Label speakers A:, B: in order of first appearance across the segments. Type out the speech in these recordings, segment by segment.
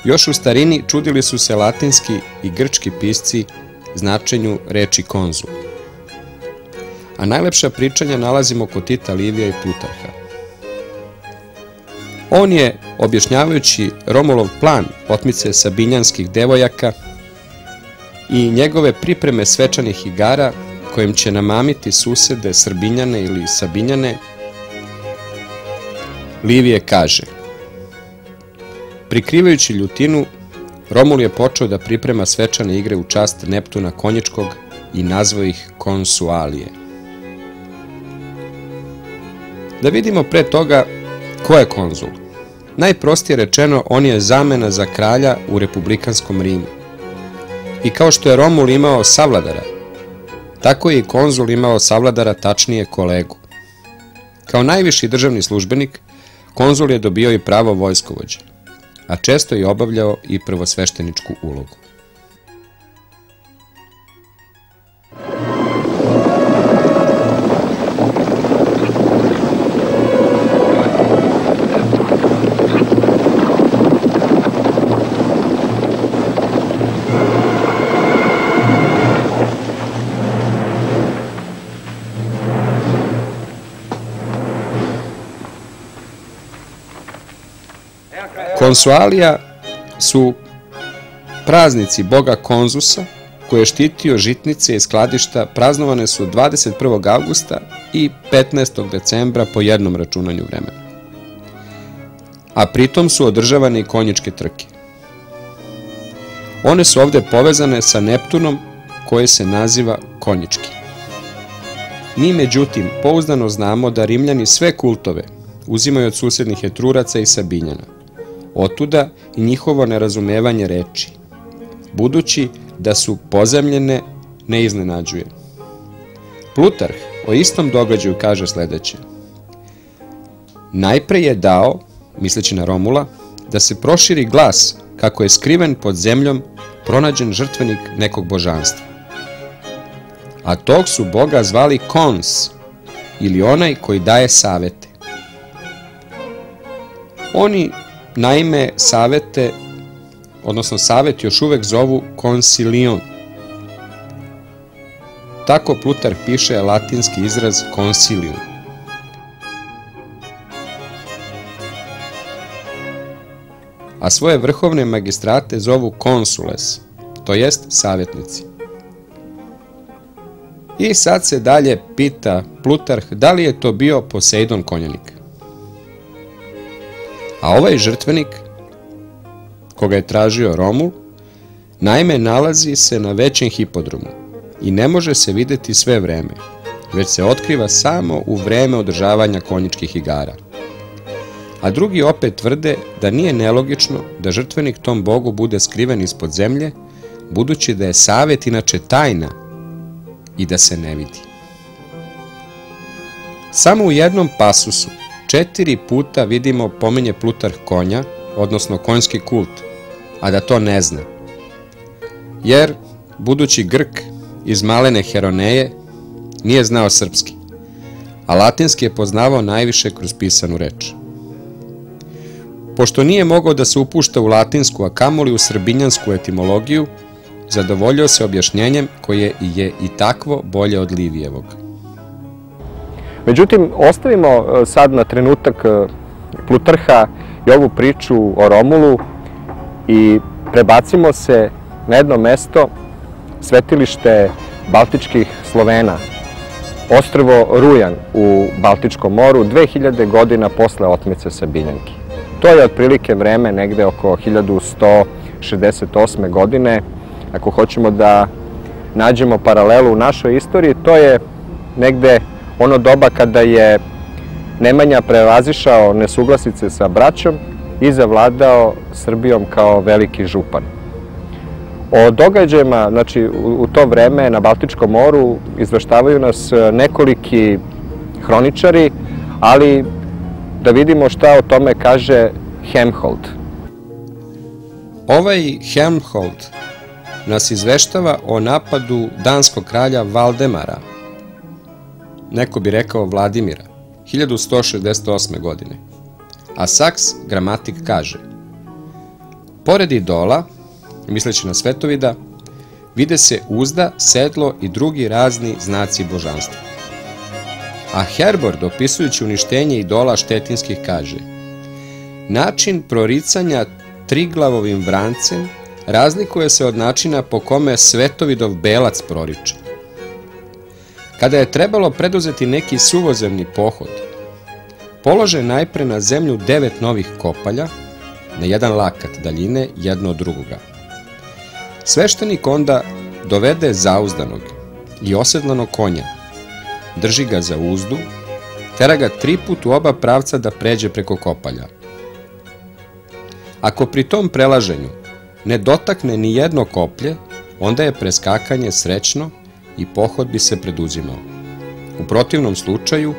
A: Još u starini čudili su se latinski i grčki pisci značenju reči konzul. A najlepša pričanja nalazimo kod Tita Livija i Plutarha. On je, objašnjavajući Romulov plan otmice sabinjanskih devojaka i njegove pripreme svečanih igara kojim će namamiti susede Srbinjane ili Sabinjane, Livije kaže: prikrivajući ljutinu, Romul je počeo da priprema svečane igre u čast Neptuna Konjičkog i nazvao ih konsualije. Da vidimo pre toga ko je konzul. Najprostije rečeno, on je zamena za kralja u republikanskom Rimu. I kao što je Romul imao savladara, tako je i konzul imao savladara, tačnije kolegu. Kao najviši državni službenik, konzul je dobio i pravo vojskovođe, a često je obavljao i prvosvešteničku ulogu. Konsualija su praznici boga Konzusa koji je štitio žitnice i skladišta. Praznovane su 21. avgusta i 15. decembra po jednom računanju vremena. A pritom su održavane i konjičke trke. One su ovde povezane sa Neptunom koji se naziva konjički. Mi međutim pouzdano znamo da Rimljani sve kultove uzimaju od susednih Etruraca i Sabinjana. Otuda i njihovo nerazumevanje reči, budući da su pozemljene, ne iznenađuje. Plutarh o istom događaju kaže sledeće: najpre je dao, misleći na Romula, da se proširi glas kako je skriven pod zemljom pronađen žrtvenik nekog božanstva. A tog su boga zvali Kons, ili onaj koji daje savete. Oni naime savete, odnosno savet još uvek zovu consilion. Tako Plutarh piše latinski izraz consilium. A svoje vrhovne magistrate zovu consules, to jest savjetnici. I sad se dalje pita Plutarh da li je to bio Poseidon konjanik. A ovaj žrtvenik, koga je tražio Romul, naime nalazi se na većem hipodromu i ne može se videti sve vreme, već se otkriva samo u vreme održavanja konjičkih igara. A drugi opet tvrde da nije nelogično da žrtvenik tom bogu bude skriven ispod zemlje, budući da je savet inače tajna i da se ne vidi. Samo u jednom pasusu 4 puta vidimo pominje Plutarh konja, odnosno konjski kult, a da to ne zna. Jer, budući Grk iz malene Heroneje, nije znao srpski, a latinski je poznavao najviše kroz pisanu reč. Pošto nije mogao da se upušta u latinsku, a kamoli u srbinjansku etimologiju, zadovoljio se objašnjenjem koje je i takvo bolje od Livijevog.
B: Međutim, ostavimo sad na trenutak Plutarha i ovu priču o Romulu i prebacimo se na jedno mesto, svetilište baltičkih Slovena, ostrvo Rujan u Baltičkom moru, 2000 godina posle otmice Sabinjanki. To je otprilike vreme negde oko 1168. godine. Ako hoćemo da nađemo paralelu u našoj istoriji, to je negde ono doba kada je Nemanja prevazišao nesuglasice sa braćom i zavladao Srbijom kao veliki župan. O događajima, znači u to vreme na Baltičkom moru izveštavaju nas nekoliki hroničari, ali da vidimo šta o tome kaže Helmhold.
A: Ovaj Helmhold nas izveštava o napadu danskog kralja Valdemara, neko bi rekao Vladimira, 1168. godine. A Saks gramatik kaže: Pored idola, misleći na Svetovida, vide se uzda, sedlo i drugi razni znaci božanstva. A Herbord, opisujući uništenje idola štetinskih, kaže: način proricanja triglavovim vrancem razlikuje se od načina po kome Svetovidov belac proriče. Kada je trebalo preduzeti neki suvozemni pohod, polože najpre na zemlju 9 novih kopalja, na jedan lakat daljine jedno od drugoga. Sveštenik onda dovede zauzdanog i osedlanog konja, drži ga za uzdu, tera ga 3 put u oba pravca da pređe preko kopalja. Ako pri tom prelaženju ne dotakne ni jedno koplje, onda je preskakanje srećno i pohod bi se preduzimao. U protivnom slučaju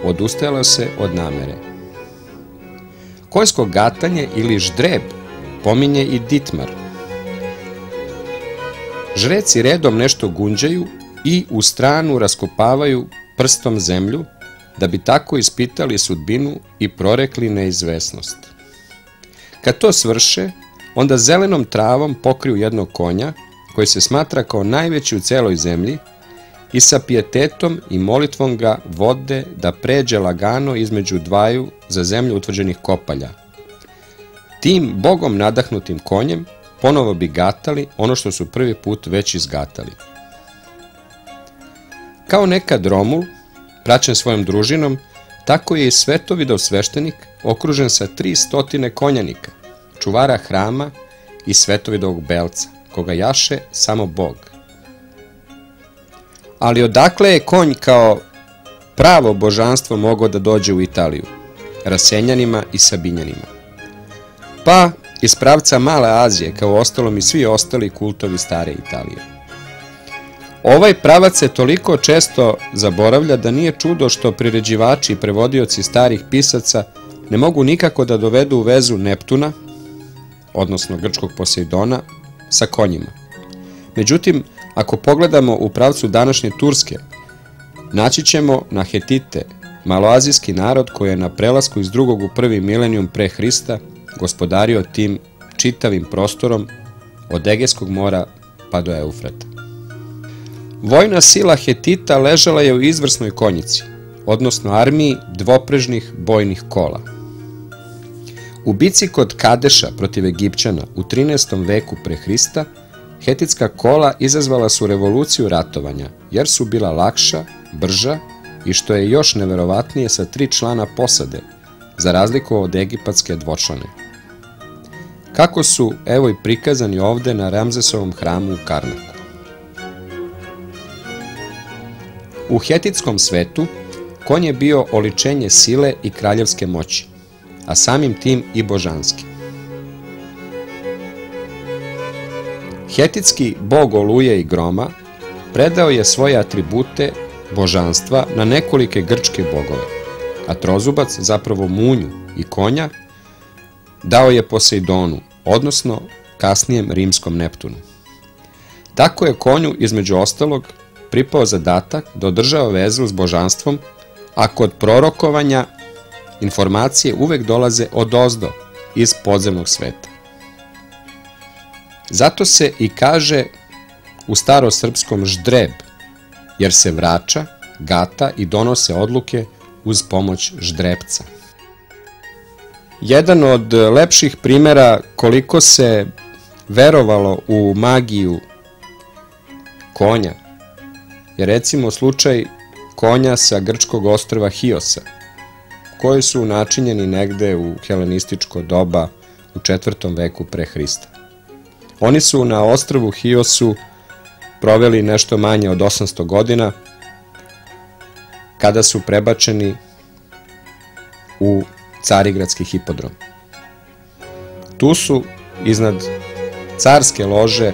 A: odustajalo se od namere. Konjsko gatanje ili ždreb pominje i Ditmar. Žreci redom nešto gunđaju i u stranu raskopavaju prstom zemlju, da bi tako ispitali sudbinu i prorekli neizvesnost. Kad to svrše, onda zelenom travom pokriju jednog konja, koji se smatra kao najveći u celoj zemlji, i sa pijetetom i molitvom ga vode da pređe lagano između dvaju za zemlju utvrđenih kopalja. Tim bogom nadahnutim konjem ponovo bi gatali ono što su prvi put već izgatali. Kao nekad Romul, praćen svojom družinom, tako je i Svetovidov sveštenik okružen sa 300 konjanika, čuvara hrama i Svetovidovog belca, koga jaše samo Bog. Ali odakle je konj kao pravo božanstvo mogao da dođe u Italiju, Rasenjanima i Sabinjanima? Pa iz pravca Male Azije, kao ostalom i svi ostali kultovi stare Italije. Ovaj pravac se toliko često zaboravlja da nije čudo što priređivači i prevodioci starih pisaca ne mogu nikako da dovedu u vezu Neptuna, odnosno grčkog Poseidona, sa konjima. Međutim, ako pogledamo u pravcu današnje Turske, naći ćemo na Hetite, maloazijski narod koji je na prelasku iz 2. u 1. milenijum pre Hrista gospodario tim čitavim prostorom od Egejskog mora pa do Eufrata. Vojna sila Hetita ležala je u izvrsnoj konjici, odnosno armiji dvoprežnih bojnih kola. U bici kod Kadeša protiv Egipćana u 13. veku pre Hrista, hetitska kola izazvala su revoluciju ratovanja, jer su bila lakša, brža i, što je još neverovatnije, sa 3 člana posade, za razliku od egipatske dvočlane. Kako su, evo i prikazani ovde na Ramzesovom hramu u Karnaku. U hetitskom svetu konj je bio oličenje sile i kraljevske moći, a samim tim i božanski. Hetitski bog oluje i groma predao je svoje atribute božanstva na nekolike grčke bogove, a trozubac, zapravo munju i konja, dao je Poseidonu, odnosno kasnijem rimskom Neptunu. Tako je konju, između ostalog, pripao zadatak da održava vezu s božanstvom, a kod prorokovanja informacije uvek dolaze odozdo, iz podzemnog sveta. Zato se i kaže u starosrpskom ždreb, jer se vrača, gata i donose odluke uz pomoć ždrebca. Jedan od lepših primera koliko se verovalo u magiju konja je recimo slučaj konja sa grčkog ostrva Hiosa, koji su načinjeni negde u helenističko doba u 4. veku pre Hrista. Oni su na ostrvu Hiosu proveli nešto manje od 800 godina, kada su prebačeni u Carigradski hipodrom. Tu su iznad carske lože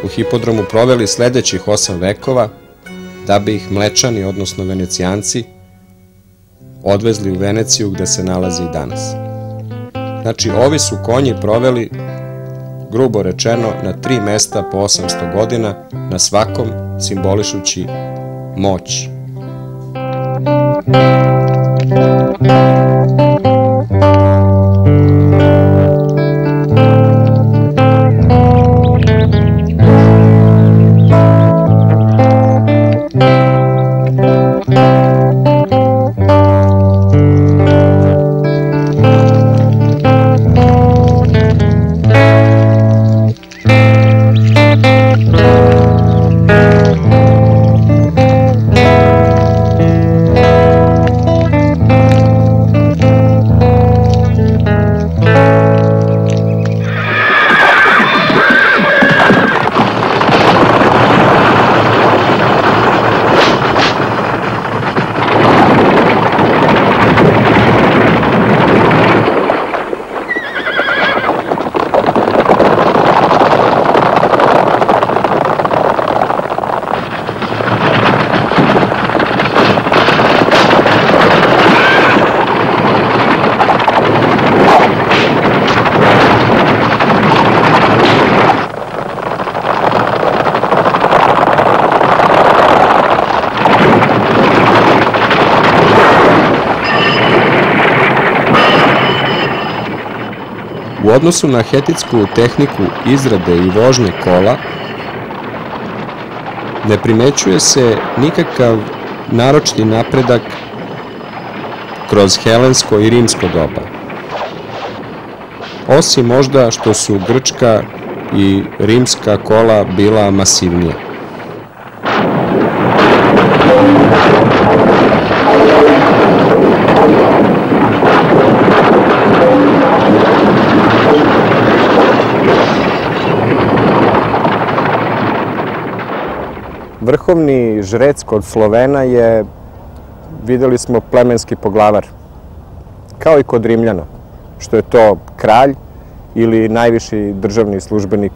A: u hipodromu proveli sledećih 8 vekova, da bi ih Mlečani, odnosno Venecijanci, odvezli u Veneciju gde se nalazi i danas. Znači, ovi su konji proveli, grubo rečeno, na 3 mesta po 800 godina, na svakom simbolišući moć. U odnosu na hetitsku tehniku izrade i vožnje kola, ne primećuje se nikakav naročiti napredak kroz helensko i rimsko doba. Osim možda što su grčka i rimska kola bila masivnija.
B: Vrhovni žrec kod Slovena je, videli smo, plemenski poglavar, kao i kod Rimljana, što je to kralj ili najviši državni službenik,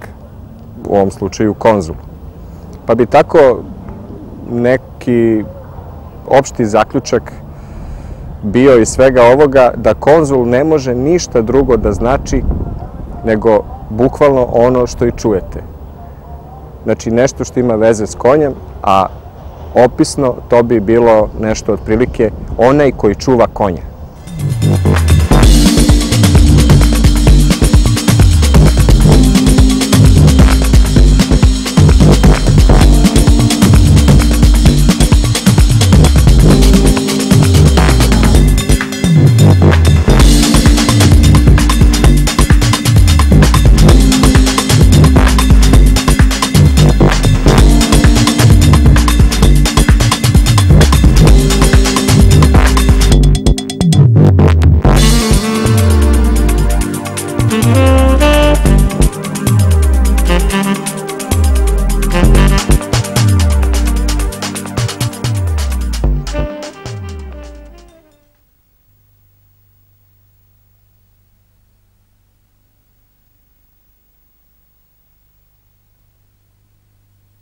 B: u ovom slučaju konzul. Pa bi tako neki opšti zaključak bio iz svega ovoga da konzul ne može ništa drugo da znači nego bukvalno ono što i čujete. Znači nešto što ima veze s konjem, a opisno to bi bilo nešto otprilike onaj koji čuva konja.